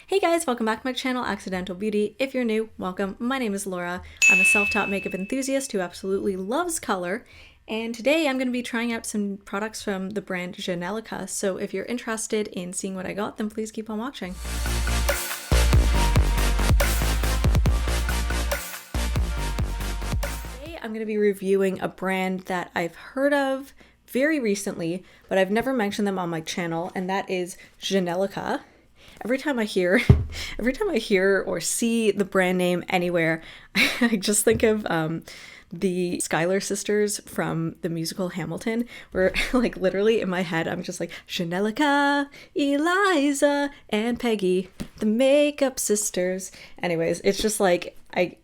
Hey guys, welcome back to my channel, Accidental Beauty. If you're new, welcome. My name is Laura. I'm a self-taught makeup enthusiast who absolutely loves color. And today I'm going to be trying out some products from the brand Zhanelica. So if you're interested in seeing what I got, then please keep on watching. Today I'm going to be reviewing a brand that I've heard of very recently, but I've never mentioned them on my channel, and that is Zhanelica. Every time I hear or see the brand name anywhere, I just think of the Schuyler sisters from the musical Hamilton, where like literally in my head I'm just like Zhanelica, Eliza, and Peggy, the makeup sisters. Anyways, it's just like I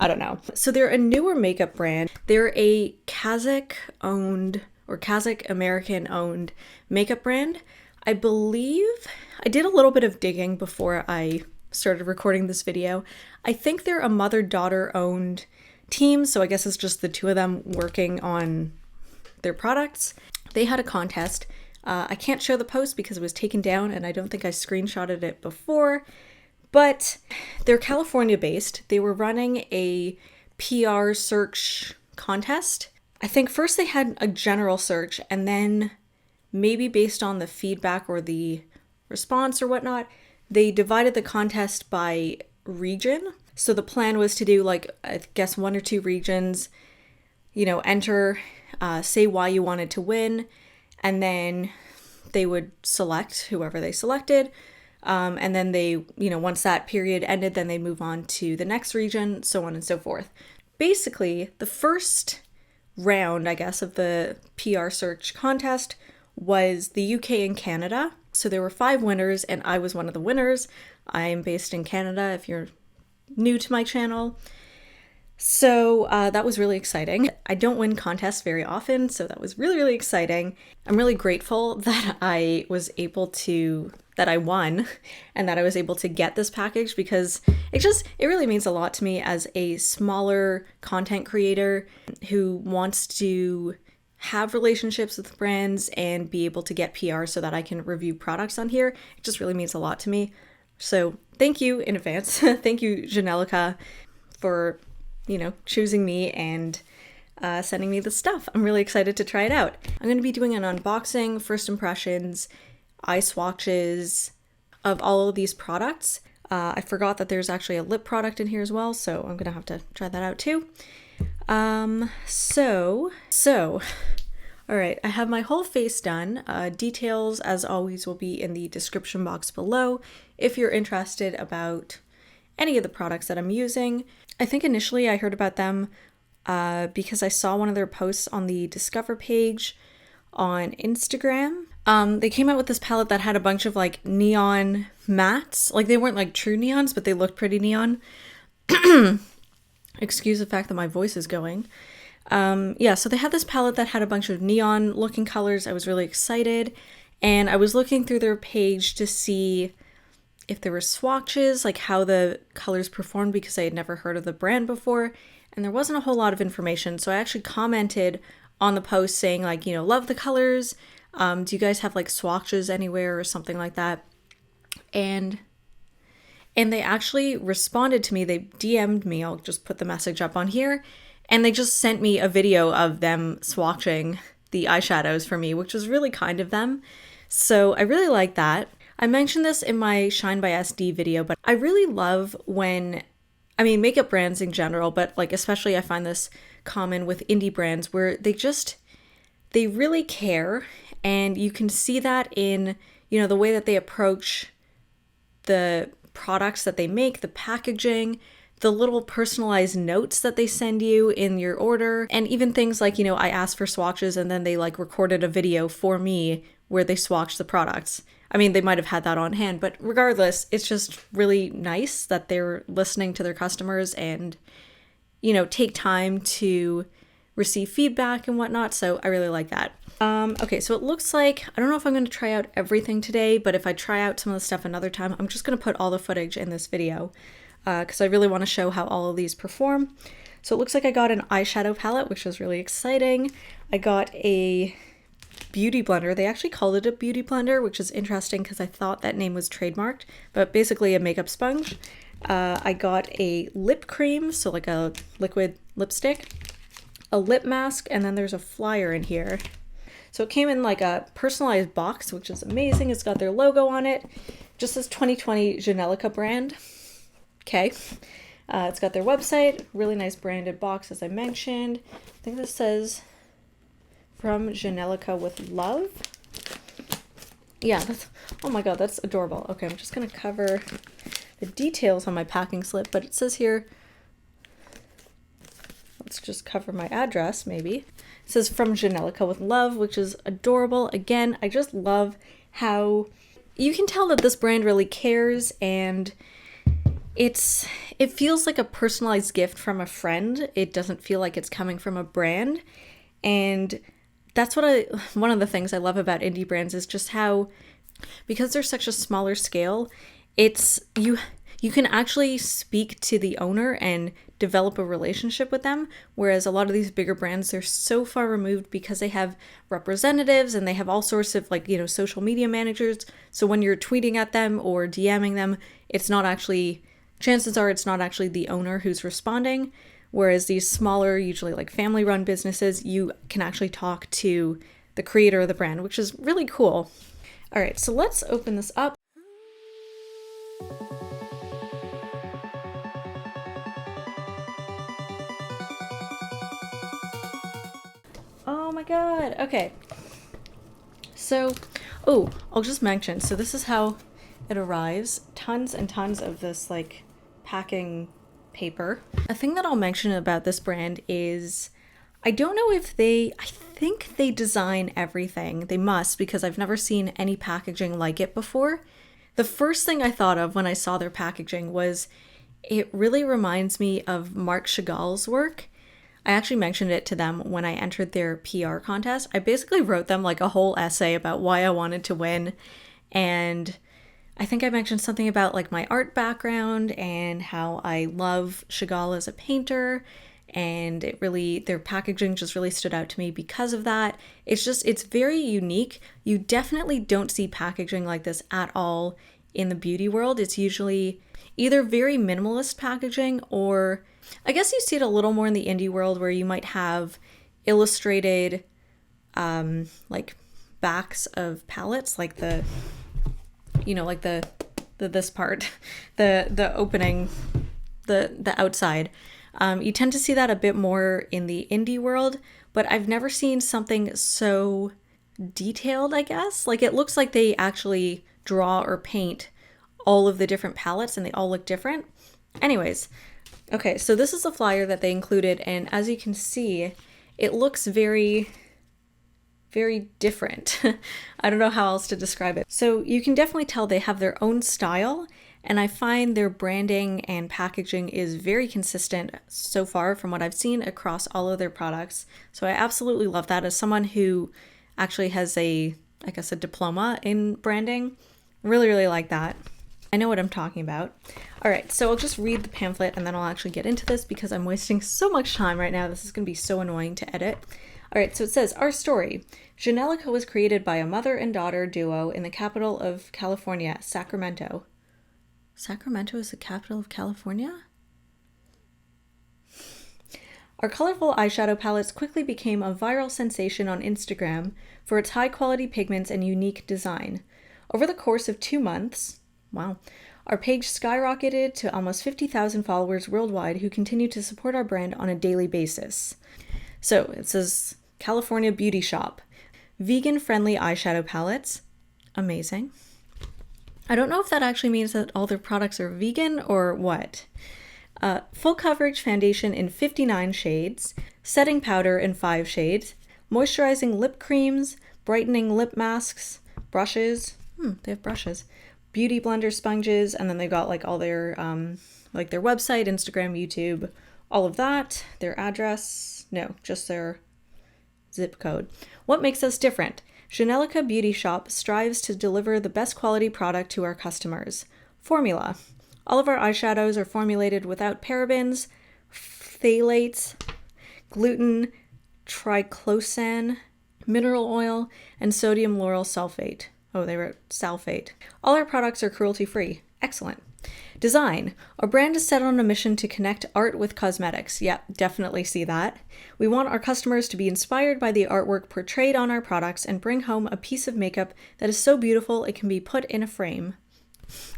don't know. So they're a newer makeup brand. They're a Kazakh owned or Kazakh American owned makeup brand. I believe I did a little bit of digging before I started recording this video. I think they're a mother-daughter owned team, so I guess it's just the two of them working on their products. They had a contest. I can't show the post because it was taken down and I don't think I screenshotted it before, but they're California based. They were running a PR search contest. I think first they had a general search, and then maybe based on the feedback or the response or whatnot, they divided the contest by region. So the plan was to do like, I guess 1 or 2 regions, enter, say why you wanted to win, and then they would select whoever they selected. And then they, once that period ended, then they move on to the next region, so on and so forth. Basically, the first round, I guess, of the PR search contest was the UK and Canada. So there were 5 winners and I was one of the winners. I'm based in Canada if you're new to my channel. So that was really exciting. I don't win contests very often, so that was really, really exciting. I'm really grateful that I won and that I was able to get this package, because it really means a lot to me as a smaller content creator who wants to have relationships with brands and be able to get PR so that I can review products on here. It just really means a lot to me. So thank you in advance. Thank you, Zhanelica, for, choosing me and sending me the stuff. I'm really excited to try it out. I'm going to be doing an unboxing, first impressions, eye swatches of all of these products. I forgot that there's actually a lip product in here as well, so I'm going to have to try that out too. All right, I have my whole face done. Details, as always, will be in the description box below if you're interested about any of the products that I'm using. I think initially I heard about them because I saw one of their posts on the Discover page on Instagram. They came out with this palette that had a bunch of like neon mattes. Like they weren't like true neons, but they looked pretty neon. Excuse the fact that my voice is going. So they had this palette that had a bunch of neon looking colors. I was really excited, and I was looking through their page to see if there were swatches, like how the colors performed, because I had never heard of the brand before, and there wasn't a whole lot of information. So I actually commented on the post saying like, love the colors. Do you guys have like swatches anywhere or something like that? And they actually responded to me. They DM'd me. I'll just put the message up on here. And they just sent me a video of them swatching the eyeshadows for me, which was really kind of them. So I really like that. I mentioned this in my Shine by SD video, but I really love makeup brands in general, but like especially I find this common with indie brands where they really care. And you can see that in, the way that they approach the products that they make, the packaging, the little personalized notes that they send you in your order, and even things like, I asked for swatches and then they like recorded a video for me where they swatched the products. I mean, they might have had that on hand, but regardless, it's just really nice that they're listening to their customers and, take time to receive feedback and whatnot. So I really like that. Okay, so it looks like, I don't know if I'm going to try out everything today, but if I try out some of the stuff another time, I'm just going to put all the footage in this video because I really want to show how all of these perform. So it looks like I got an eyeshadow palette, which is really exciting. I got a beauty blender. They actually called it a beauty blender, which is interesting because I thought that name was trademarked, but basically a makeup sponge. I got a lip cream, so like a liquid lipstick, a lip mask, and then there's a flyer in here. So it came in like a personalized box, which is amazing. It's got their logo on it. Just says 2020 Zhanelica brand. Okay. It's got their website, really nice branded box, as I mentioned. I think this says from Zhanelica with love. Yeah, that's, oh my god, that's adorable. Okay, I'm just gonna cover the details on my packing slip, but it says here, let's just cover my address maybe. It says from Zhanelica with love, which is adorable. Again, I just love how you can tell that this brand really cares, and it feels like a personalized gift from a friend. It doesn't feel like it's coming from a brand. And that's one of the things I love about indie brands is just how, because they're such a smaller scale, it's you can actually speak to the owner and develop a relationship with them, whereas a lot of these bigger brands, they're so far removed because they have representatives and they have all sorts of like, social media managers. So when you're tweeting at them or DMing them, chances are it's not actually the owner who's responding. Whereas these smaller, usually like family-run businesses, you can actually talk to the creator of the brand, which is really cool. All right, so let's open this up. Oh my god, okay. So, I'll just mention, so this is how it arrives. Tons and tons of this like packing paper. A thing that I'll mention about this brand is I don't know if I think they design everything. They must, because I've never seen any packaging like it before. The first thing I thought of when I saw their packaging was it really reminds me of Marc Chagall's work. I actually mentioned it to them when I entered their PR contest. I basically wrote them like a whole essay about why I wanted to win, and I think I mentioned something about like my art background and how I love Chagall as a painter, and their packaging just really stood out to me because of that. It's very unique. You definitely don't see packaging like this at all in the beauty world. It's usually either very minimalist packaging, or I guess you see it a little more in the indie world where you might have illustrated like backs of palettes, like this part, the opening, the outside. You tend to see that a bit more in the indie world, but I've never seen something so detailed, I guess. Like it looks like they actually draw or paint all of the different palettes and they all look different. Anyways, okay, so this is the flyer that they included, and as you can see, it looks very, very different. I don't know how else to describe it. So you can definitely tell they have their own style, and I find their branding and packaging is very consistent so far from what I've seen across all of their products. So I absolutely love that. As someone who actually has a diploma in branding, really, really like that. I know what I'm talking about. All right, so I'll just read the pamphlet and then I'll actually get into this because I'm wasting so much time right now. This is going to be so annoying to edit. All right, so it says, our story. Zhanelica was created by a mother and daughter duo in the capital of California, Sacramento. Sacramento is the capital of California? Our colorful eyeshadow palettes quickly became a viral sensation on Instagram for its high-quality pigments and unique design. Over the course of 2 months, wow, our page skyrocketed to almost 50,000 followers worldwide who continue to support our brand on a daily basis. So it says California Beauty Shop, vegan-friendly eyeshadow palettes. Amazing. I don't know if that actually means that all their products are vegan or what. Full coverage foundation in 59 shades, setting powder in 5 shades, moisturizing lip creams, brightening lip masks, brushes. They have brushes. Beauty blender sponges, and then they've got like all their like their website, Instagram, YouTube, all of that. Their address, no, just their zip code. What makes us different? Zhanelica Beauty Shop strives to deliver the best quality product to our customers. Formula. All of our eyeshadows are formulated without parabens, phthalates, gluten, triclosan, mineral oil, and sodium lauryl sulfate. Oh, they wrote sulfate. All our products are cruelty-free. Excellent. Design. Our brand is set on a mission to connect art with cosmetics. Yep, definitely see that. We want our customers to be inspired by the artwork portrayed on our products and bring home a piece of makeup that is so beautiful it can be put in a frame.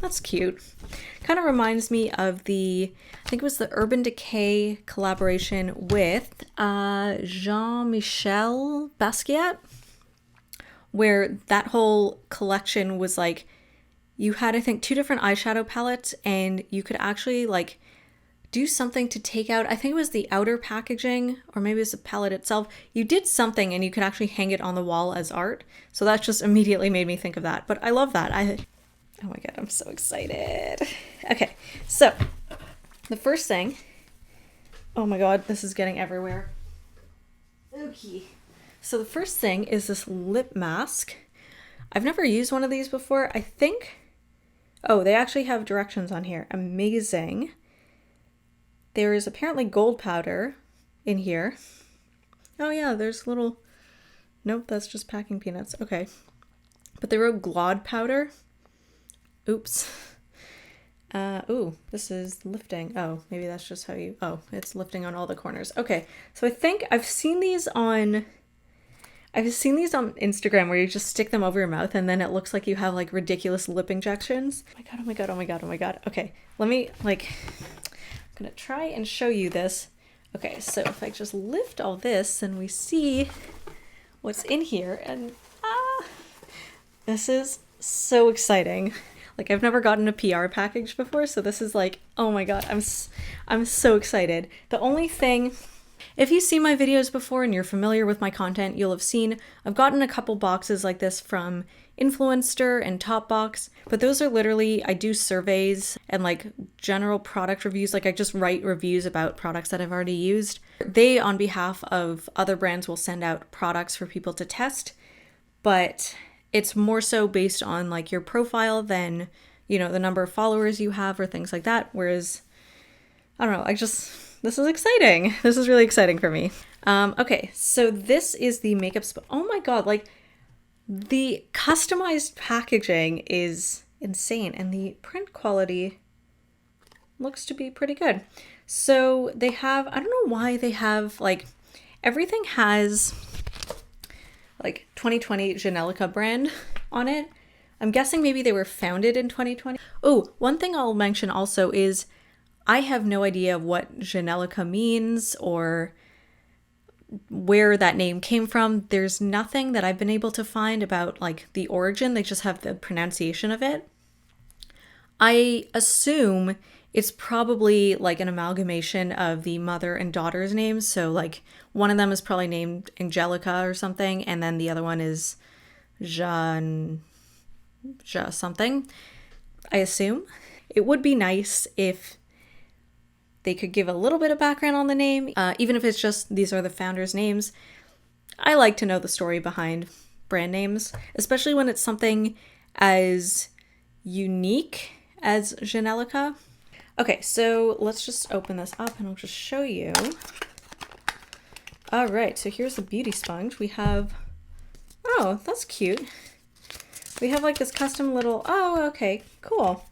That's cute. Kind of reminds me of I think it was the Urban Decay collaboration with Jean-Michel Basquiat, where that whole collection was like, you had, I think, 2 different eyeshadow palettes, and you could actually like do something to take out, I think it was the outer packaging, or maybe it was the palette itself. You did something and you could actually hang it on the wall as art. So that just immediately made me think of that. But I love that. Oh my god, I'm so excited. Okay, so the first thing, oh my god, this is getting everywhere. Okay. So the first thing is this lip mask. I've never used one of these before. I think, oh, they actually have directions on here. Amazing. There is apparently gold powder in here. Oh yeah, there's little, nope, that's just packing peanuts. Okay. But they wrote glod powder. Oops. Ooh, this is lifting. Oh, maybe that's just how you, oh, it's lifting on all the corners. Okay, so I think I've seen these on Instagram where you just stick them over your mouth and then it looks like you have like ridiculous lip injections. Oh my god, oh my god, oh my god, oh my god. Okay, let me I'm gonna try and show you this. Okay, so if I just lift all this and we see what's in here, and this is so exciting. Like, I've never gotten a PR package before, so this is like, oh my god, I'm so excited. The only thing, if you've seen my videos before and you're familiar with my content, you'll have seen I've gotten a couple boxes like this from Influencer and Topbox, but those are literally, I do surveys and like general product reviews. Like, I just write reviews about products that I've already used. They, on behalf of other brands, will send out products for people to test, but it's more so based on like your profile than, you know, the number of followers you have or things like that. Whereas, I don't know, this is exciting. This is really exciting for me. Okay, so this is the makeup oh my god, like the customized packaging is insane and the print quality looks to be pretty good. So they have, I don't know why they have, like, everything has like 2020 Zhanelica brand on it. I'm guessing maybe they were founded in 2020. Oh, one thing I'll mention also is I have no idea what Zhanelica means or where that name came from. There's nothing that I've been able to find about like the origin. They just have the pronunciation of it. I assume it's probably like an amalgamation of the mother and daughter's names. So like one of them is probably named Angelica or something, and then the other one is something, I assume. It would be nice if they could give a little bit of background on the name, even if it's just these are the founders' names. I like to know the story behind brand names, especially when it's something as unique as Zhanelica. Okay, so let's just open this up and I'll just show you. All right, so here's the beauty sponge. We have, oh, that's cute. We have like this custom little, oh, okay, cool.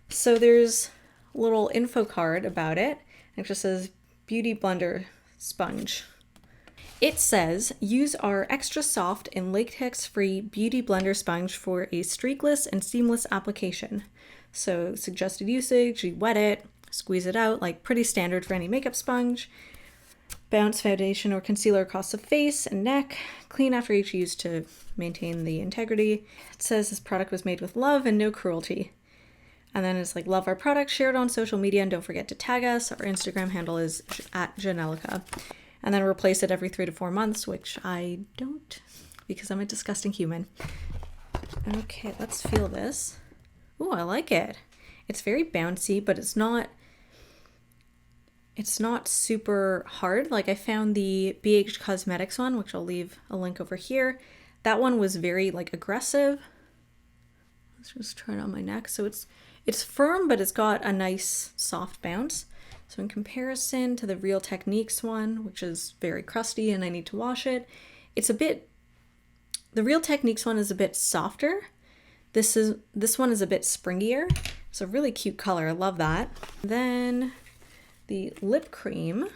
So there's a little info card about it. It just says Beauty Blender Sponge. It says, use our extra soft and latex-free Beauty Blender Sponge for a streakless and seamless application. So suggested usage, you wet it, squeeze it out, like pretty standard for any makeup sponge. Bounce foundation or concealer across the face and neck. Clean after each use to maintain the integrity. It says this product was made with love and no cruelty. And then it's like, love our product, share it on social media, and don't forget to tag us. Our Instagram handle is @Zhanelica. And then replace it every 3 to 4 months, which I don't, because I'm a disgusting human. Okay, let's feel this. Ooh, I like it. It's very bouncy, but it's not super hard. Like, I found the BH Cosmetics one, which I'll leave a link over here. That one was very like aggressive. Let's just try it on my neck. So it's firm, but it's got a nice soft bounce. So in comparison to the Real Techniques one, which is very crusty and I need to wash it, it's a bit The Real Techniques one is a bit softer. This one is a bit springier. It's a really cute color. I love that. Then the lip cream,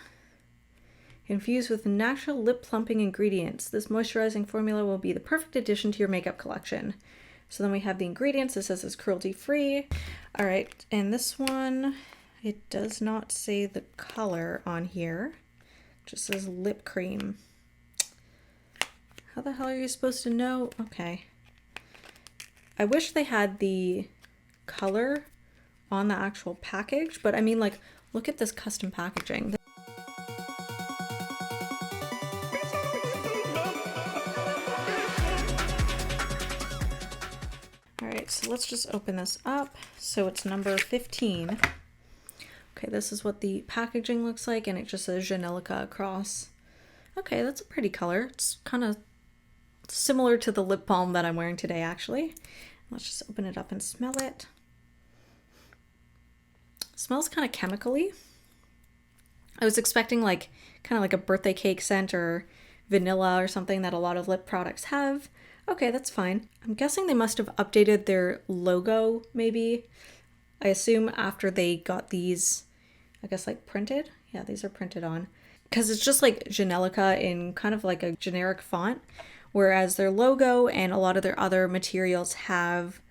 infused with natural lip plumping ingredients. This moisturizing formula will be the perfect addition to your makeup collection. So then we have the ingredients. It says it's cruelty free. All right, and this one, it does not say the color on here. It just says lip cream. How the hell are you supposed to know? Okay. I wish they had the color on the actual package, but I mean, like, look at this custom packaging. All right, so let's just open this up. So it's number 15. Okay, this is what the packaging looks like, and it just says Zhanelica across. Okay, that's a pretty color. It's kind of similar to the lip balm that I'm wearing today, actually. Let's just open it up and smell it. It smells kind of chemically. I was expecting like kind of like a birthday cake scent or vanilla or something that a lot of lip products have. Okay, that's fine. I'm guessing they must have updated their logo, maybe. I assume after they got these, I guess, like printed. Yeah, these are printed on. Because it's just like Zhanelica in kind of like a generic font. Whereas their logo and a lot of their other materials have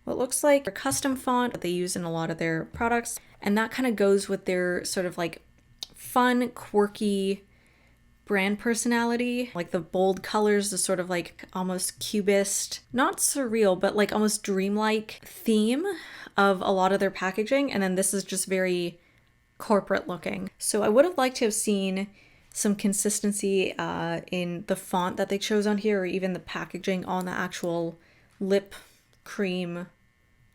what looks like a custom font that they use in a lot of their products. And that kind of goes with their sort of like fun, quirky brand personality. Like the bold colors, the sort of like almost cubist, not surreal, but like almost dreamlike theme of a lot of their packaging. And then this is just very corporate looking. So I would have liked to have seen some consistency in the font that they chose on here, or even the packaging on the actual lip cream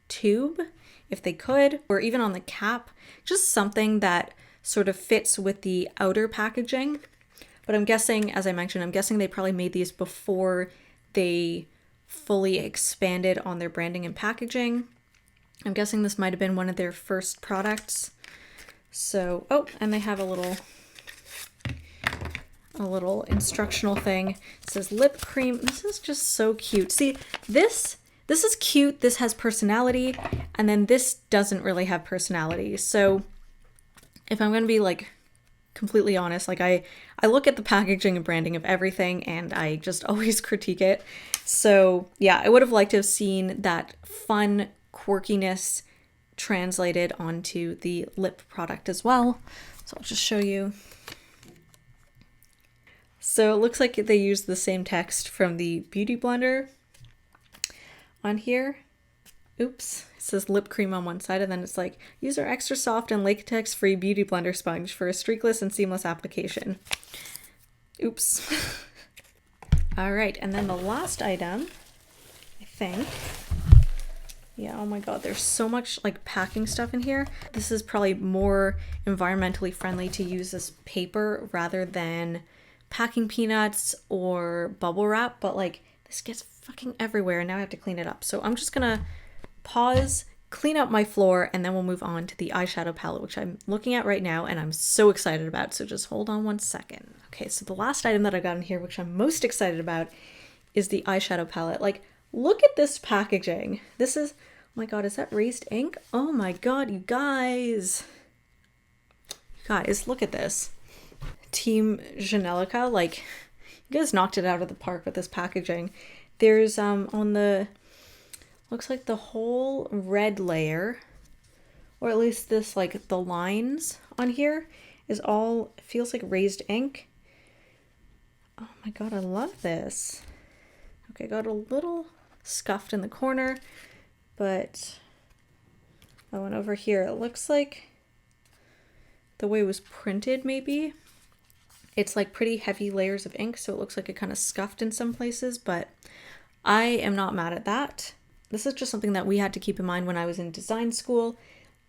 tube, if they could, or even on the cap, just something that sort of fits with the outer packaging. But I'm guessing, as I mentioned, I'm guessing they probably made these before they fully expanded on their branding and packaging. I'm guessing this might have been one of their first products. So, oh, and they have a little instructional thing. It says lip cream. This is just so cute. See, this is cute. This has personality, and then this doesn't really have personality. So if I'm going to be like completely honest, like I look at the packaging and branding of everything and I just always critique it. So yeah, I would have liked to have seen that fun quirkiness translated onto the lip product as well. So I'll just show you. So it looks like they used the same text from the Beauty Blender on here. Oops, it says lip cream on one side, and then it's like, use our extra soft and latex-free Beauty Blender sponge for a streakless and seamless application. Oops. All right, and then the last item, I think. Yeah, oh my god, there's so much like packing stuff in here. This is probably more environmentally friendly to use as paper rather than packing peanuts or bubble wrap, but like this gets fucking everywhere and now I have to clean it up. So I'm just gonna pause, clean up my floor, and then we'll move on to the eyeshadow palette, which I'm looking at right now and I'm so excited about. So just hold on one second. Okay, so the last item that I got in here, which I'm most excited about, is the eyeshadow palette. Like, look at this packaging. This is, oh my god, is that raised ink? Oh my god, you guys. Guys, look at this. Team Zhanelica, like, you guys knocked it out of the park with this packaging. There's on the, looks like the whole red layer, or at least this, like the lines on here is all, feels like raised ink. Oh my god, I love this. Okay, got a little scuffed in the corner, but I went over here. It looks like the way it was printed, maybe. It's like pretty heavy layers of ink, so it looks like it kind of scuffed in some places, but I am not mad at that. This is just something that we had to keep in mind when I was in design school.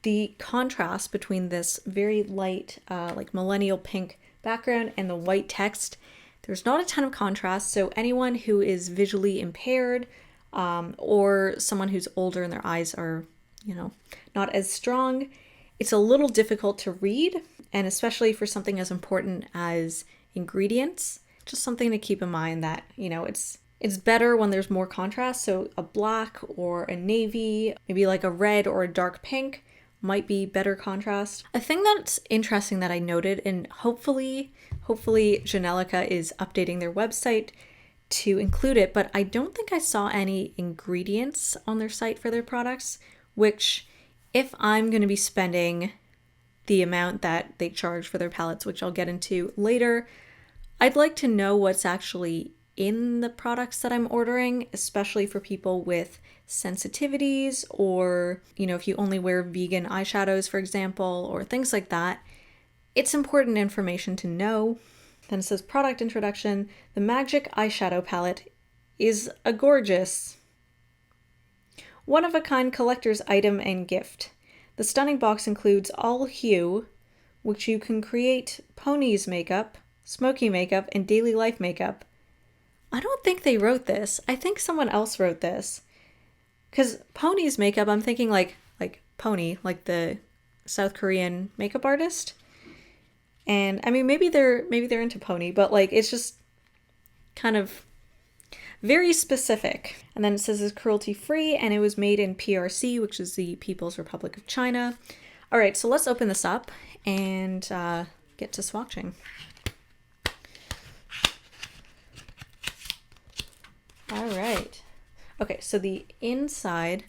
The contrast between this very light, like millennial pink background and the white text, there's not a ton of contrast, so anyone who is visually impaired or someone who's older and their eyes are, you know, not as strong, it's a little difficult to read, and especially for something as important as ingredients, just something to keep in mind that, you know, it's It's better when there's more contrast, so a black or a navy, maybe like a red or a dark pink might be better contrast. A thing that's interesting that I noted, and hopefully Zhanelica is updating their website to include it, but I don't think I saw any ingredients on their site for their products, which if I'm going to be spending the amount that they charge for their palettes, which I'll get into later, I'd like to know what's actually in the products that I'm ordering, especially for people with sensitivities, or, you know, if you only wear vegan eyeshadows, for example, or things like that. It's important information to know. Then it says product introduction. The Magic Eyeshadow Palette is a gorgeous, one-of-a-kind collector's item and gift. The stunning box includes all hue, which you can create ponies makeup, smoky makeup, and daily life makeup. I don't think they wrote this. I think someone else wrote this. Because ponies makeup, I'm thinking like Pony, like the South Korean makeup artist. And I mean, maybe they're into pony, but like it's just kind of very specific. And then it says it's cruelty free and it was made in PRC, which is the People's Republic of China. All right, so let's open this up and get to swatching. All right. Okay, so the inside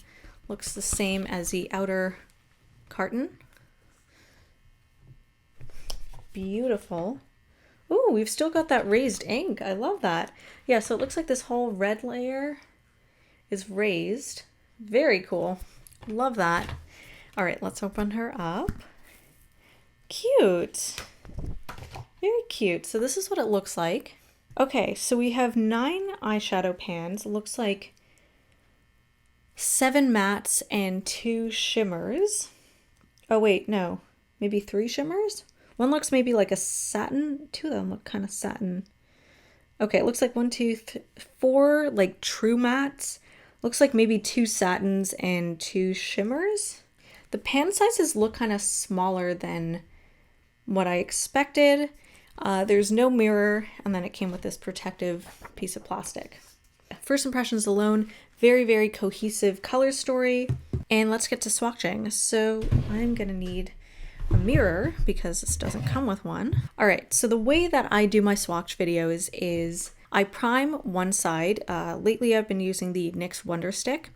looks the same as the outer carton. Beautiful. Ooh, we've still got that raised ink. I love that. Yeah, so it looks like this whole red layer is raised. Very cool. Love that. All right, let's open her up. Cute. Very cute. So this is what it looks like. Okay, so we have 9 eyeshadow pans. It looks like 7 mattes and 2 shimmers. Oh wait, no, maybe 3 shimmers? One looks maybe like a satin. 2 of them look kind of satin. Okay, it looks like 1, 2, 4 like true mattes. Looks like maybe 2 satins and 2 shimmers. The pan sizes look kind of smaller than what I expected. There's no mirror, and then it came with this protective piece of plastic. First impressions alone, very, very cohesive color story. And let's get to swatching. So I'm gonna need a mirror because this doesn't come with one. All right, so the way that I do my swatch videos is I prime one side. Lately I've been using the NYX Wonder Stick.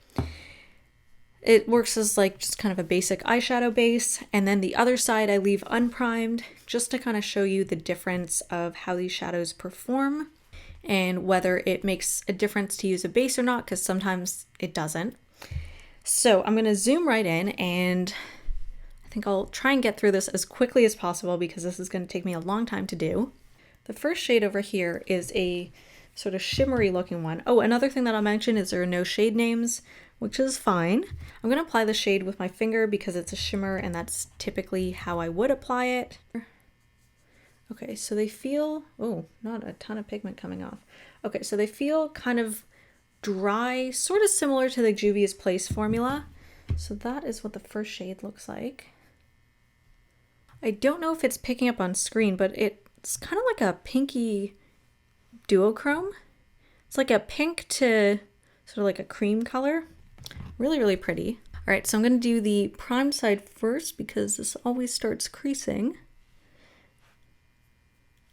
It works as like just kind of a basic eyeshadow base, and then the other side I leave unprimed just to kind of show you the difference of how these shadows perform and whether it makes a difference to use a base or not, because sometimes it doesn't. So I'm going to zoom right in, and I think I'll try and get through this as quickly as possible because this is going to take me a long time to do. The first shade over here is a sort of shimmery looking one. Oh, another thing that I'll mention is there are no shade names, which is fine. I'm going to apply the shade with my finger because it's a shimmer and that's typically how I would apply it. Okay, so they feel, oh, not a ton of pigment coming off. Okay, so they feel kind of dry, sort of similar to the Juvia's Place formula. So that is what the first shade looks like. I don't know if it's picking up on screen, but it's kind of like a pinky duochrome. It's like a pink to sort of like a cream color. Really, really pretty. All right, so I'm going to do the prime side first because this always starts creasing.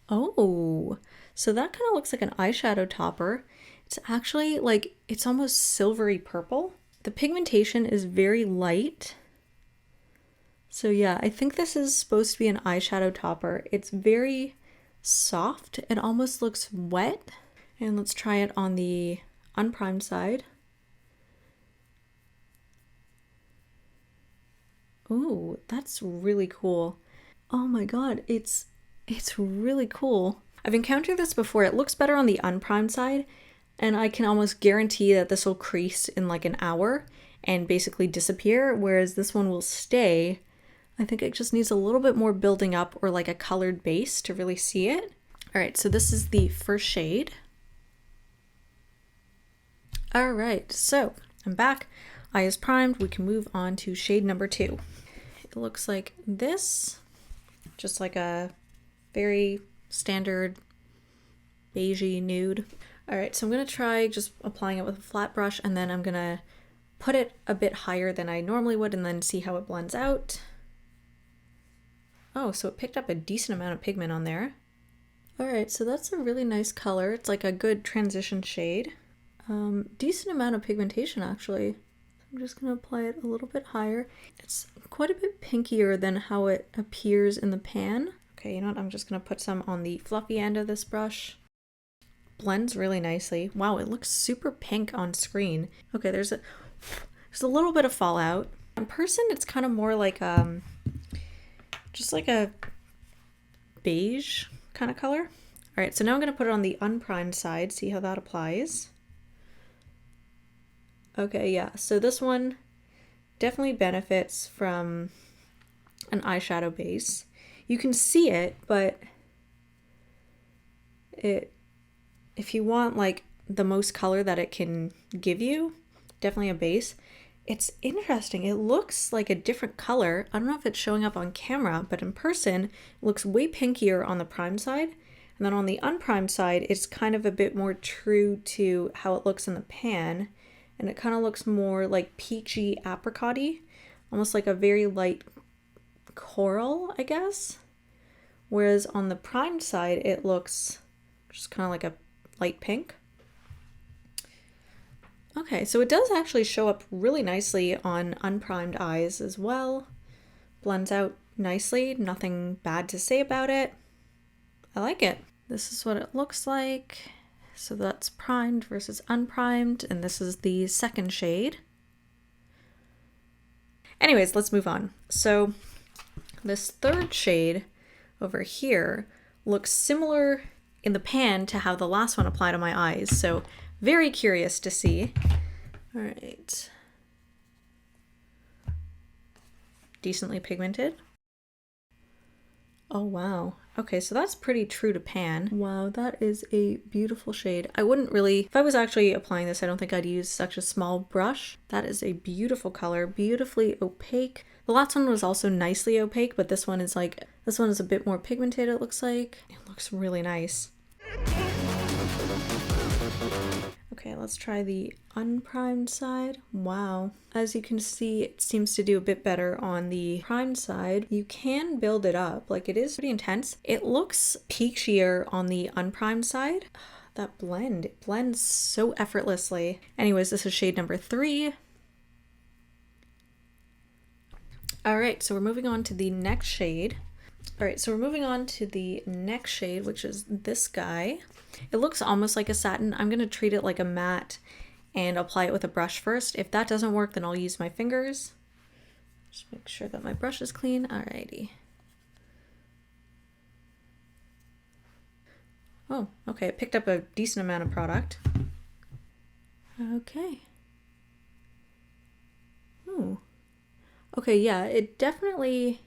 Oh, so that kind of looks like an eyeshadow topper. It's actually like, it's almost silvery purple. The pigmentation is very light. So yeah, I think this is supposed to be an eyeshadow topper. It's very soft. It almost looks wet. And let's try it on the unprimed side. Ooh, that's really cool. Oh my god, it's really cool. I've encountered this before. It looks better on the unprimed side, and I can almost guarantee that this will crease in like an hour and basically disappear, whereas this one will stay. I think it just needs a little bit more building up or like a colored base to really see it. All right, so this is the first shade. All right, so I'm back. Eye is primed. We can move on to shade number 2. It looks like this, just like a very standard beigey nude. All right, so I'm gonna try just applying it with a flat brush, and then I'm gonna put it a bit higher than I normally would and then see how it blends out. Oh, so it picked up a decent amount of pigment on there. All right, so that's a really nice color. It's like a good transition shade. Decent amount of pigmentation actually. I'm just gonna apply it a little bit higher. It's quite a bit pinkier than how it appears in the pan. Okay, you know what? I'm just gonna put some on the fluffy end of this brush. Blends really nicely. Wow, it looks super pink on screen. Okay, there's a little bit of fallout. In person, it's kind of more like just like a beige kind of color. All right, so now I'm gonna put it on the unprimed side, see how that applies. Okay, yeah, so this one definitely benefits from an eyeshadow base. You can see it, but if you want like the most color that it can give you, definitely a base. It's interesting. It looks like a different color. I don't know if it's showing up on camera, but in person, it looks way pinkier on the primed side. And then on the unprimed side, it's kind of a bit more true to how it looks in the pan. And it kind of looks more like peachy apricot-y, almost like a very light coral, I guess. Whereas on the primed side, it looks just kind of like a light pink. Okay, so it does actually show up really nicely on unprimed eyes as well. Blends out nicely, nothing bad to say about it. I like it. This is what it looks like. So that's primed versus unprimed, and this is the second shade. Anyways, let's move on. So this third shade over here looks similar in the pan to how the last one applied on my eyes. So very curious to see. All right. Decently pigmented. Oh, wow. Okay, so that's pretty true to pan. Wow, that is a beautiful shade. I wouldn't really, if I was actually applying this, I don't think I'd use such a small brush. That is a beautiful color, beautifully opaque. The last one was also nicely opaque, but this one is a bit more pigmented, it looks like. It looks really nice. Okay, let's try the unprimed side. Wow. As you can see, it seems to do a bit better on the primed side. You can build it up, like it is pretty intense. It looks peachier on the unprimed side. That blend, it blends so effortlessly. Anyways, this is shade number 3. All right, so we're moving on to the next shade. All right, so we're moving on to the next shade, which is this guy. It looks almost like a satin. I'm gonna treat it like a matte and apply it with a brush first. If that doesn't work, then I'll use my fingers. Just make sure that my brush is clean. Alrighty. Oh, okay, it picked up a decent amount of product. Okay. Ooh. Okay, yeah, it definitely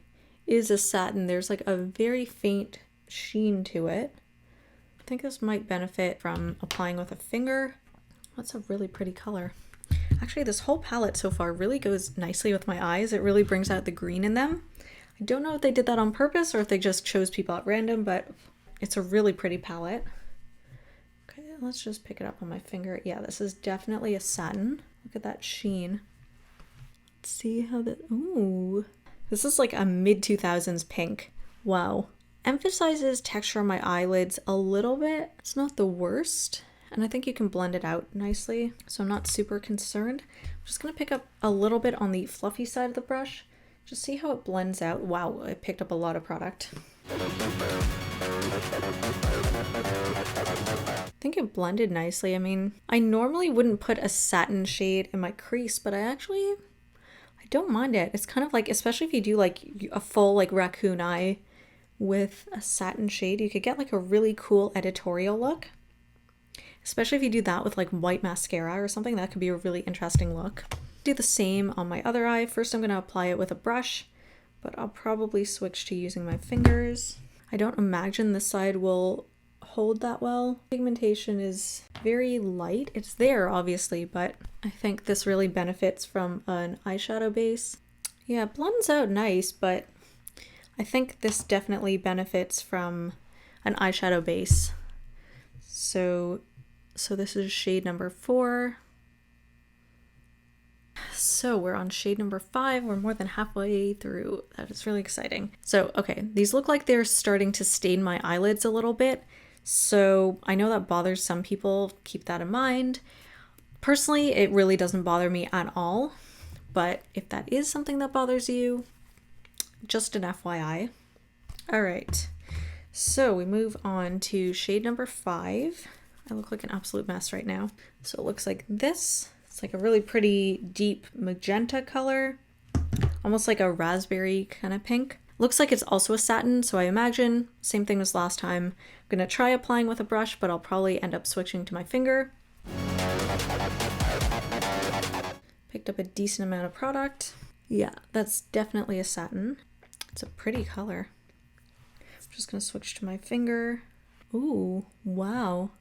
is a satin. There's like a very faint sheen to it. I think this might benefit from applying with a finger. That's a really pretty color. Actually, this whole palette so far really goes nicely with my eyes. It really brings out the green in them. I don't know if they did that on purpose or if they just chose people at random, but it's a really pretty palette. Okay, let's just pick it up on my finger. Yeah, this is definitely a satin. Look at that sheen. Let's see how that, ooh. This is like a mid-2000s pink. Wow. Emphasizes texture on my eyelids a little bit. It's not the worst, and I think you can blend it out nicely, so I'm not super concerned. I'm just gonna pick up a little bit on the fluffy side of the brush, just see how it blends out. Wow, I picked up a lot of product. I think it blended nicely. I mean, I normally wouldn't put a satin shade in my crease, but I don't mind it. It's kind of like, especially if you do like a full like raccoon eye with a satin shade, you could get like a really cool editorial look. Especially if you do that with like white mascara or something, that could be a really interesting look. Do the same on my other eye. First I'm going to apply it with a brush, but I'll probably switch to using my fingers. I don't imagine this side will hold that well. Pigmentation is very light. It's there obviously, but I think this really benefits from an eyeshadow base. Yeah, it blends out nice, but I think this definitely benefits from an eyeshadow base. So So this is shade number 4. So we're on shade number 5. We're more than halfway through. That is really exciting. So, okay, these look like they're starting to stain my eyelids a little bit. So I know that bothers some people. Keep that in mind. Personally, it really doesn't bother me at all. But if that is something that bothers you, just an FYI. All right, so we move on to shade number 5. I look like an absolute mess right now. So it looks like this. It's like a really pretty deep magenta color, almost like a raspberry kind of pink. Looks like it's also a satin, so I imagine same thing as last time. I'm gonna try applying with a brush, but I'll probably end up switching to my finger. Picked up a decent amount of product. Yeah, that's definitely a satin. It's a pretty color. I'm just gonna switch to my finger. Ooh, wow.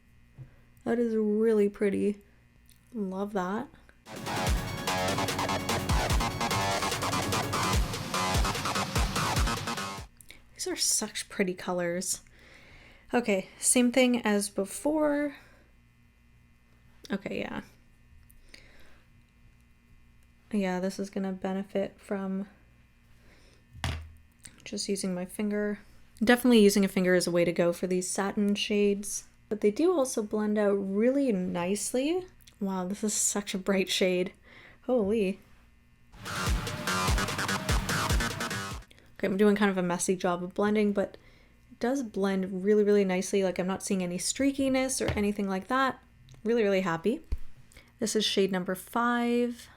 That is really pretty. Love that. These are such pretty colors. Okay, same thing as before. Okay, yeah. Yeah, this is gonna benefit from just using my finger. Definitely using a finger is a way to go for these satin shades, but they do also blend out really nicely. Wow, this is such a bright shade. Holy. Okay, I'm doing kind of a messy job of blending, but it does blend really, really nicely. Like, I'm not seeing any streakiness or anything like that. Really, really happy. This is shade number 5.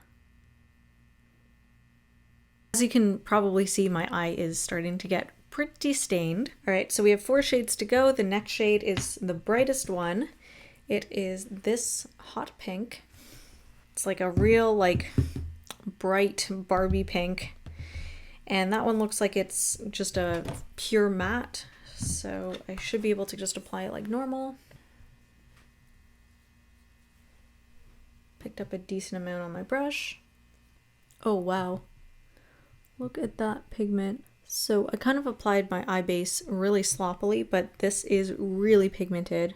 As you can probably see, my eye is starting to get pretty stained. All right, so we have 4 shades to go. The next shade is the brightest one. It is this hot pink. It's like a real, like, bright Barbie pink. And that one looks like it's just a pure matte. So I should be able to just apply it like normal. Picked up a decent amount on my brush. Oh, wow. Look at that pigment. So I kind of applied my eye base really sloppily, but this is really pigmented.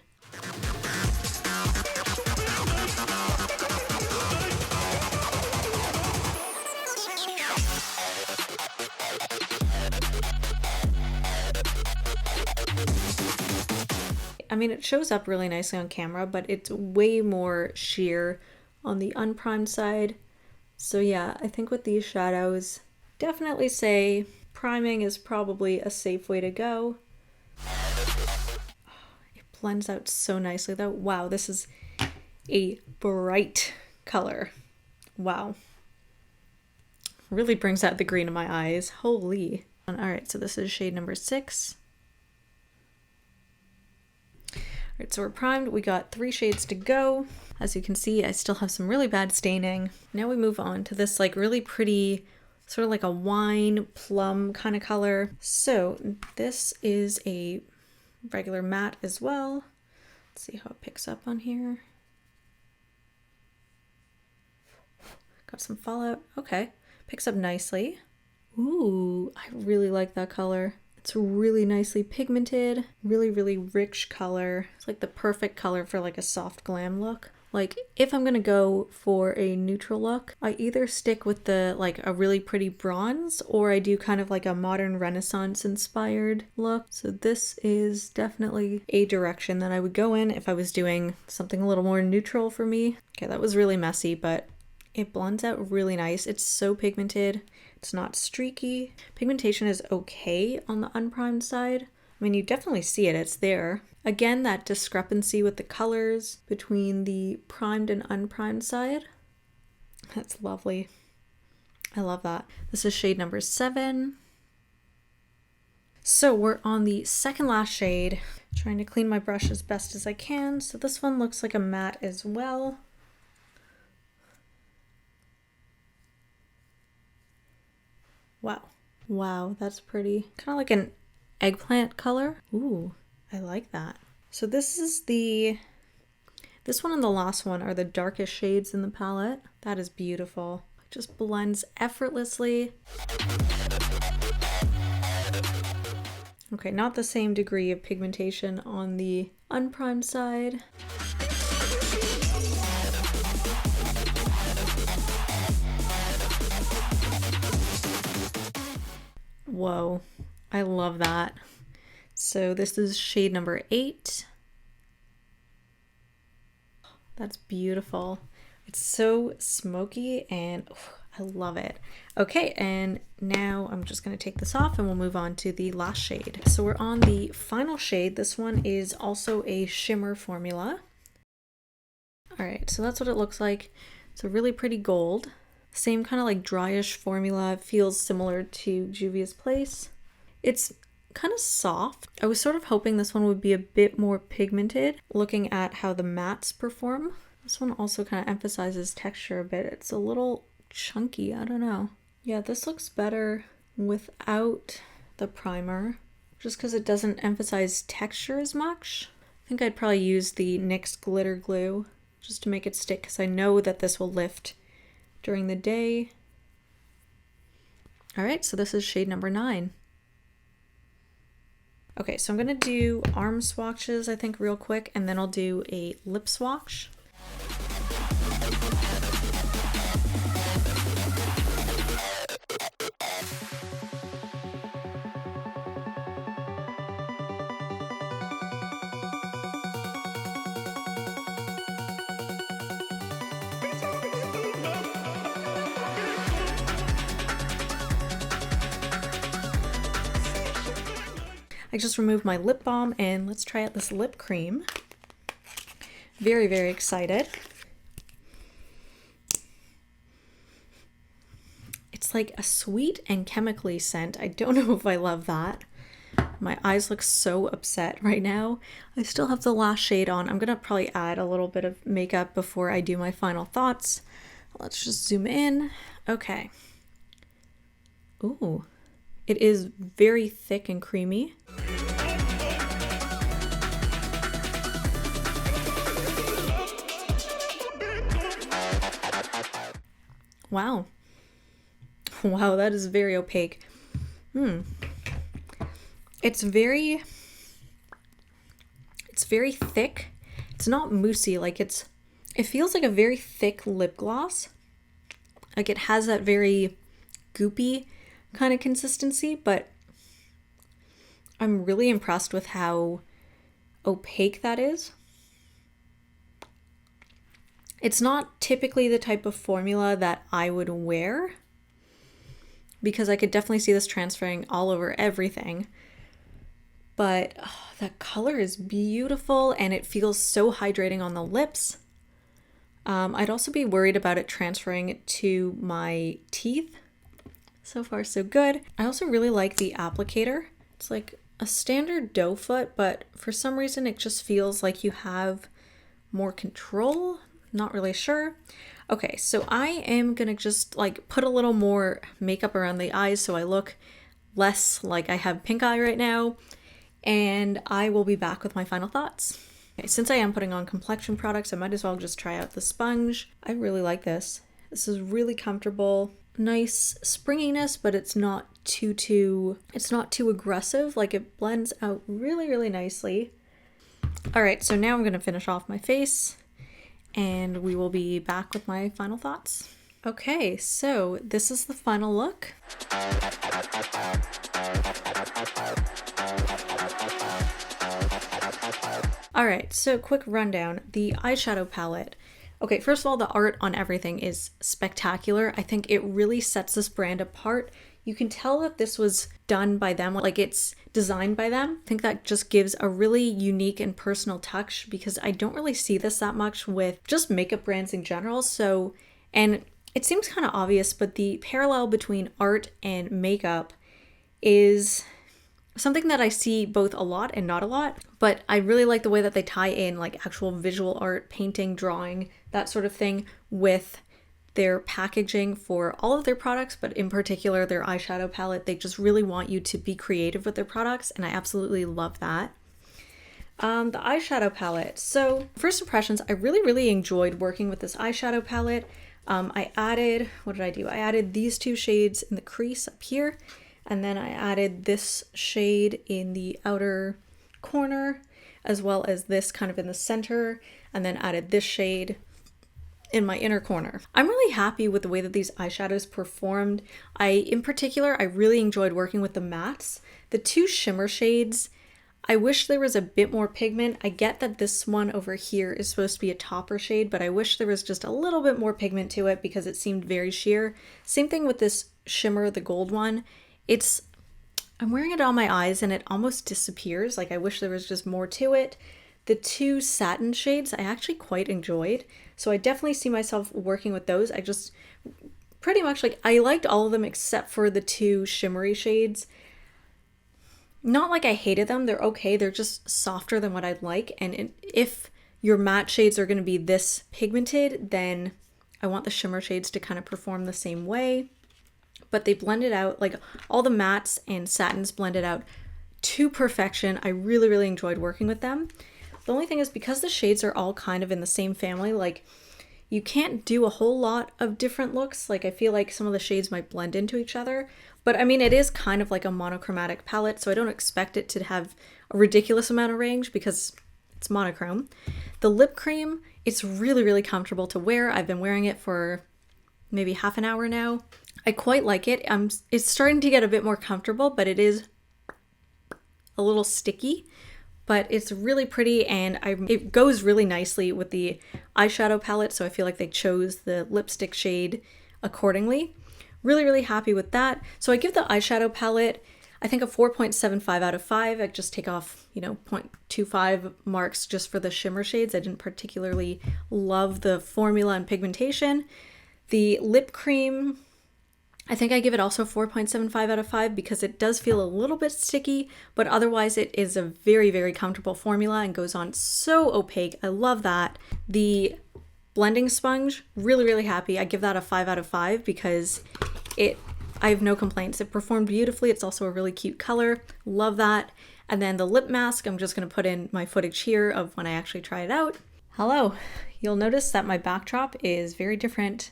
I mean, it shows up really nicely on camera, but it's way more sheer on the unprimed side. So yeah, I think with these shadows, definitely say priming is probably a safe way to go. It blends out so nicely though. Wow, this is a bright color. Wow. Really brings out the green in my eyes. Holy. All right, so this is shade number 6. All right, so we're primed. We got 3 shades to go. As you can see, I still have some really bad staining. Now we move on to this like really pretty, sort of like a wine plum kind of color. So this is a regular matte as well. Let's see how it picks up on here. Got some fallout. Okay, picks up nicely. Ooh, I really like that color. It's really nicely pigmented, really, really rich color. It's like the perfect color for like a soft glam look. Like if I'm gonna go for a neutral look, I either stick with the like a really pretty bronze or I do kind of like a modern Renaissance inspired look. So this is definitely a direction that I would go in if I was doing something a little more neutral for me. Okay, that was really messy, but it blends out really nice. It's so pigmented. It's not streaky. Pigmentation is okay on the unprimed side. I mean, you definitely see it, it's there. Again, that discrepancy with the colors between the primed and unprimed side. That's lovely. I love that. This is shade number 7. So we're on the second last shade. Trying to clean my brush as best as I can. So this one looks like a matte as well. Wow. Wow, that's pretty. Kind of like an eggplant color. Ooh, I like that. So this one and the last one are the darkest shades in the palette. That is beautiful. It just blends effortlessly. Okay, not the same degree of pigmentation on the unprimed side. Whoa, I love that. So this is shade number 8. That's beautiful. It's so smoky and I love it. Okay, and now I'm just going to take this off and we'll move on to the last shade. So we're on the final shade. This one is also a shimmer formula. All right, so that's what it looks like. It's a really pretty gold. Same kind of like dryish formula. It feels similar to Juvia's Place. It's kind of soft. I was sort of hoping this one would be a bit more pigmented, looking at how the mattes perform. This one also kind of emphasizes texture a bit. It's a little chunky, I don't know. Yeah, this looks better without the primer, just because it doesn't emphasize texture as much. I think I'd probably use the NYX glitter glue just to make it stick, because I know that this will lift during the day. All right, so this is shade number 9. Okay, so I'm gonna do arm swatches, I think, real quick, and then I'll do a lip swatch. I just removed my lip balm and let's try out this lip cream. Very, very excited. It's like a sweet and chemically scent. I don't know if I love that. My eyes look so upset right now. I still have the last shade on. I'm gonna probably add a little bit of makeup before I do my final thoughts. Let's just zoom in. Okay. Ooh, it is very thick and creamy. Wow. Wow, that is very opaque. It's very thick. It's not moussey, like it feels like a very thick lip gloss. Like it has that very goopy kind of consistency, but I'm really impressed with how opaque that is. It's not typically the type of formula that I would wear, because I could definitely see this transferring all over everything. But that color is beautiful and it feels so hydrating on the lips. I'd also be worried about it transferring to my teeth. So far, so good. I also really like the applicator. It's like a standard doe foot, but for some reason it just feels like you have more control. Not really sure. Okay, so I am gonna just like put a little more makeup around the eyes so I look less like I have pink eye right now, and I will be back with my final thoughts. Okay, since I am putting on complexion products, I might as well just try out the sponge. I really like this. This is really comfortable. Nice springiness, but it's not too aggressive. Like it blends out really, really nicely. All right, so now I'm gonna finish off my face and we will be back with my final thoughts. Okay, so this is the final look. All right, so quick rundown. The eyeshadow palette. Okay, first of all, the art on everything is spectacular. I think it really sets this brand apart. You can tell that this was done by them, like it's designed by them. I think that just gives a really unique and personal touch, because I don't really see this that much with just makeup brands in general. So, and it seems kind of obvious, but the parallel between art and makeup is something that I see both a lot and not a lot, but I really like the way that they tie in like actual visual art, painting, drawing, that sort of thing with their packaging for all of their products, but in particular their eyeshadow palette. They just really want you to be creative with their products, and I absolutely love that. The eyeshadow palette. So first impressions, I really enjoyed working with this eyeshadow palette. I added, what did I do? I added these 2 shades in the crease up here, and then I added this shade in the outer corner, as well as this kind of in the center, and then added this shade in my inner corner. I'm really happy with the way that these eyeshadows performed. In particular, I really enjoyed working with the mattes. The two shimmer shades, I wish there was a bit more pigment. I get that this one over here is supposed to be a topper shade, but I wish there was just a little bit more pigment to it because it seemed very sheer. Same thing with this shimmer, the gold one. I'm wearing it on my eyes and it almost disappears. Like I wish there was just more to it. The two satin shades I actually quite enjoyed. So I definitely see myself working with those. I just pretty much I liked all of them except for the two shimmery shades. Not like I hated them, they're okay, they're just softer than what I'd like, and if your matte shades are going to be this pigmented, then I want the shimmer shades to kind of perform the same way. But they blended out, like all the mattes and satins blended out to perfection. I really, really enjoyed working with them. The only thing is because the shades are all kind of in the same family, like you can't do a whole lot of different looks. Like I feel like some of the shades might blend into each other. But I mean, it is kind of like a monochromatic palette, so I don't expect it to have a ridiculous amount of range because it's monochrome. The lip cream, it's really, really comfortable to wear. I've been wearing it for maybe half an hour now. I quite like it. It's starting to get a bit more comfortable, but it is a little sticky. But it's really pretty and it goes really nicely with the eyeshadow palette, so I feel like they chose the lipstick shade accordingly. Really, really happy with that. So I give the eyeshadow palette, I think a 4.75 out of 5. I just take off, 0.25 marks just for the shimmer shades. I didn't particularly love the formula and pigmentation. The lip cream, I think I give it also 4.75 out of 5 because it does feel a little bit sticky, but otherwise it is a very, very comfortable formula and goes on so opaque. I love that. The blending sponge, really, really happy. I give that a 5 out of 5 because I have no complaints. It performed beautifully. It's also a really cute color. Love that. And then the lip mask, I'm just going to put in my footage here of when I actually try it out. Hello. You'll notice that my backdrop is very different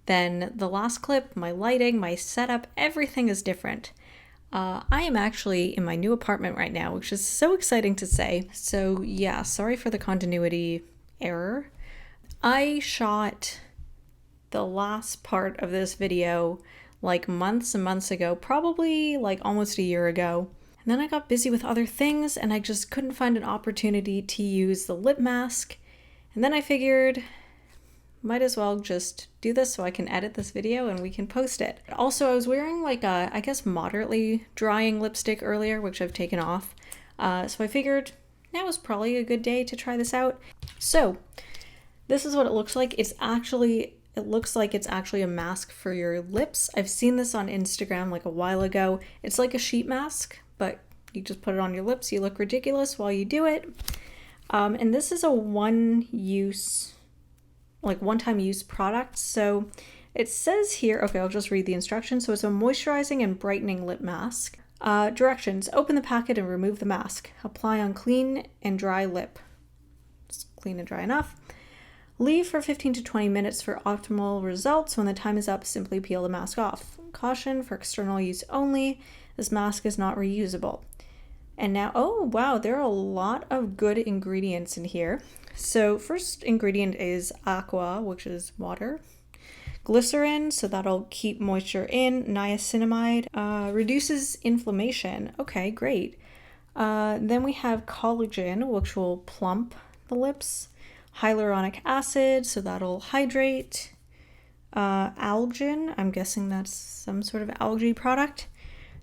than the last clip. My lighting, my setup, everything is different. I am actually in my new apartment right now, which is so exciting to say. So yeah, sorry for the continuity error. I shot the last part of this video like months and months ago, probably like almost a year ago. And then I got busy with other things and I just couldn't find an opportunity to use the lip mask. And then I figured, might as well just do this so I can edit this video and we can post it. Also, I was wearing like a, I guess, moderately drying lipstick earlier, which I've taken off. So I figured now is probably a good day to try this out. So this is what it looks like. It looks like it's actually a mask for your lips. I've seen this on Instagram like a while ago. It's like a sheet mask, but you just put it on your lips. You look ridiculous while you do it. And this is a one-time use product. So it says here, okay, I'll just read the instructions. So it's a moisturizing and brightening lip mask. Directions: open the packet and remove the mask. Apply on clean and dry lip. Just clean and dry enough. Leave for 15 to 20 minutes for optimal results. When the time is up, simply peel the mask off. Caution, for external use only. This mask is not reusable. And now, oh wow, there are a lot of good ingredients in here. So first ingredient is aqua, which is water. Glycerin, so that'll keep moisture in. Niacinamide, reduces inflammation. Okay, great. Then we have collagen, which will plump the lips. Hyaluronic acid, so that'll hydrate. Algin, I'm guessing that's some sort of algae product.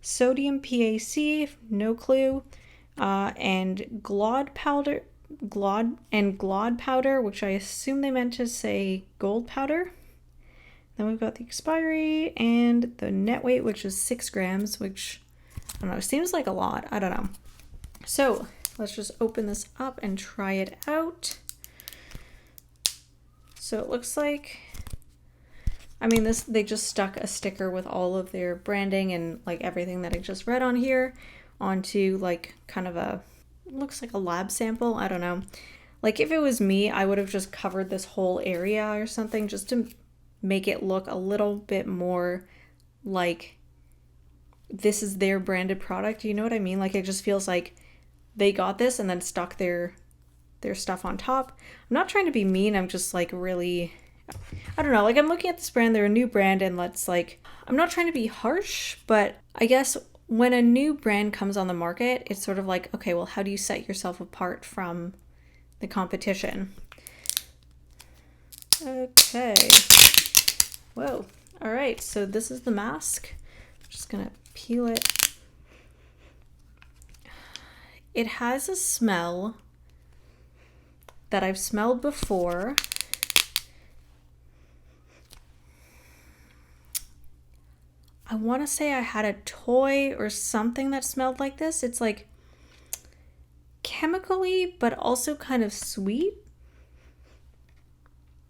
Sodium PAC, no clue. And glod powder, which I assume they meant to say gold powder. Then we've got the expiry and the net weight, which is 6 grams, which I don't know, seems like a lot. I don't know. So let's just open this up and try it out. So it looks like, I mean, they just stuck a sticker with all of their branding and like everything that I just read on here onto like kind of looks like a lab sample. I don't know. Like if it was me, I would have just covered this whole area or something just to make it look a little bit more like this is their branded product. You know what I mean? Like it just feels like they got this and then stuck their stuff on top. I'm not trying to be mean. I'm just like really I don't know, like I'm looking at this brand, they're a new brand, and let's like, I'm not trying to be harsh, but I guess when a new brand comes on the market, it's sort of like, okay, well, how do you set yourself apart from the competition? Okay. Whoa. All right, so this is the mask. I'm just gonna peel it. It has a smell that I've smelled before. I want to say I had a toy or something that smelled like this. It's like chemically, but also kind of sweet.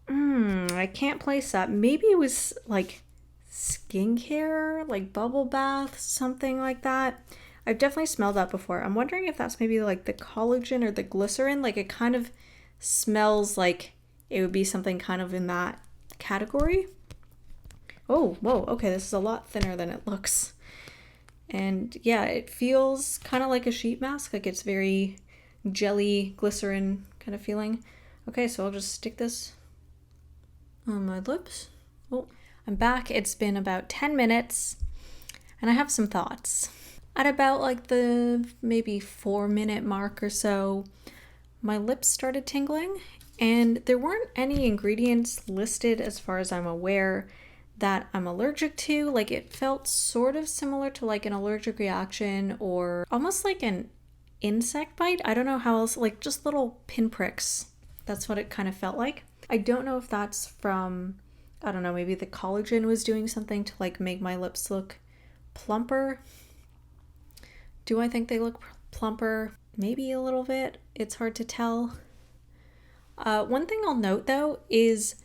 I can't place that. Maybe it was like skincare, like bubble bath, something like that. I've definitely smelled that before. I'm wondering if that's maybe like the collagen or the glycerin. Like it kind of smells like it would be something kind of in that category. Oh, whoa, okay, this is a lot thinner than it looks. And yeah, it feels kind of like a sheet mask, like it's very jelly, glycerin kind of feeling. Okay, so I'll just stick this on my lips. Oh, I'm back. It's been about 10 minutes, and I have some thoughts. At about like the maybe 4-minute mark or so, my lips started tingling, and there weren't any ingredients listed as far as I'm aware that I'm allergic to. Like it felt sort of similar to like an allergic reaction or almost like an insect bite. I don't know how else, like just little pinpricks. That's what it kind of felt like. I don't know if that's from, I don't know, maybe the collagen was doing something to like make my lips look plumper. Do I think they look plumper? Maybe a little bit. It's hard to tell. One thing I'll note though is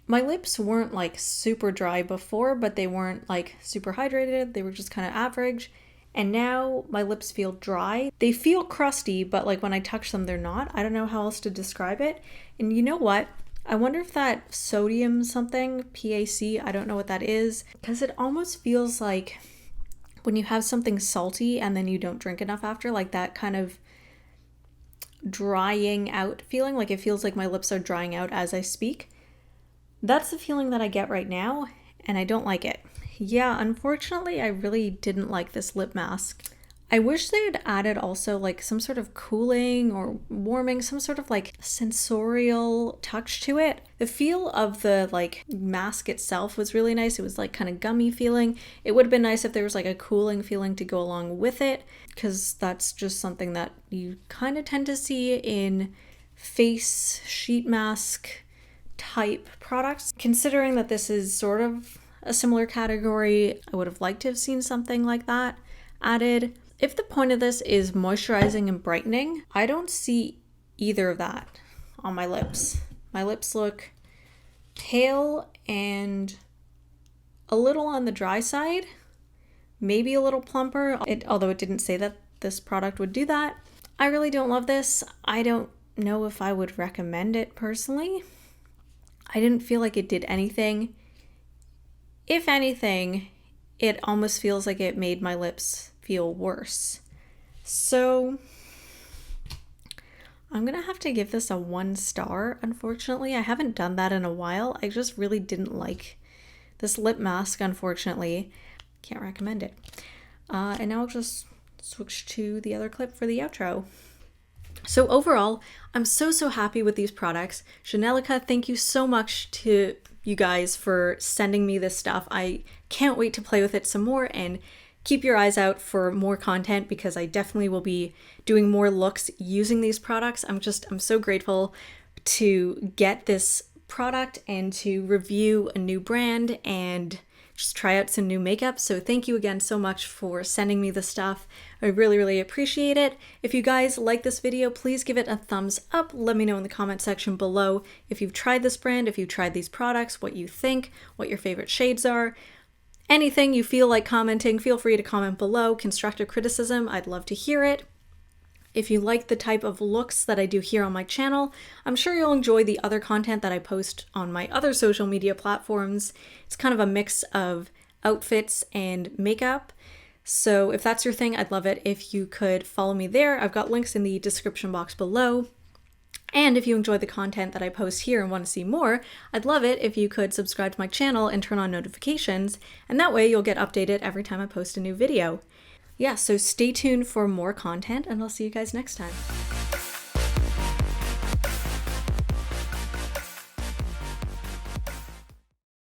my lips weren't like super dry before, but they weren't like super hydrated. They were just kind of average. And now my lips feel dry. They feel crusty, but like when I touch them, they're not. I don't know how else to describe it. And you know what? I wonder if that sodium something, PAC, I don't know what that is, because it almost feels like when you have something salty and then you don't drink enough after, like that kind of drying out feeling. Like it feels like my lips are drying out as I speak. That's the feeling that I get right now, and I don't like it. Yeah, unfortunately, I really didn't like this lip mask. I wish they had added also like some sort of cooling or warming, some sort of like sensorial touch to it. The feel of the like mask itself was really nice. It was like kind of gummy feeling. It would have been nice if there was like a cooling feeling to go along with it, because that's just something that you kind of tend to see in face sheet mask type products. Considering that this is sort of a similar category, I would have liked to have seen something like that added. If the point of this is moisturizing and brightening, I don't see either of that on my lips. My lips look pale and a little on the dry side, maybe a little plumper, although it didn't say that this product would do that. I really don't love this. I don't know if I would recommend it personally. I didn't feel like it did anything. If anything, it almost feels like it made my lips feel worse. So I'm gonna have to give this a 1 star, unfortunately. I haven't done that in a while. I just really didn't like this lip mask, unfortunately. Can't recommend it. And now I'll just switch to the other clip for the outro. So overall, I'm so happy with these products. Zhanelica, thank you so much to you guys for sending me this stuff. I can't wait to play with it some more, and keep your eyes out for more content, because I definitely will be doing more looks using these products. I'm so grateful to get this product and to review a new brand and just try out some new makeup. So thank you again so much for sending me the stuff. I really appreciate it. If you guys like this video, please give it a thumbs up. Let me know in the comment section below if you've tried this brand, if you've tried these products, what you think, what your favorite shades are. Anything you feel like commenting, feel free to comment below. Constructive criticism, I'd love to hear it. If you like the type of looks that I do here on my channel, I'm sure you'll enjoy the other content that I post on my other social media platforms. It's kind of a mix of outfits and makeup. So if that's your thing, I'd love it if you could follow me there. I've got links in the description box below. And if you enjoy the content that I post here and want to see more, I'd love it if you could subscribe to my channel and turn on notifications, and that way you'll get updated every time I post a new video. Yeah, so stay tuned for more content, and I'll see you guys next time.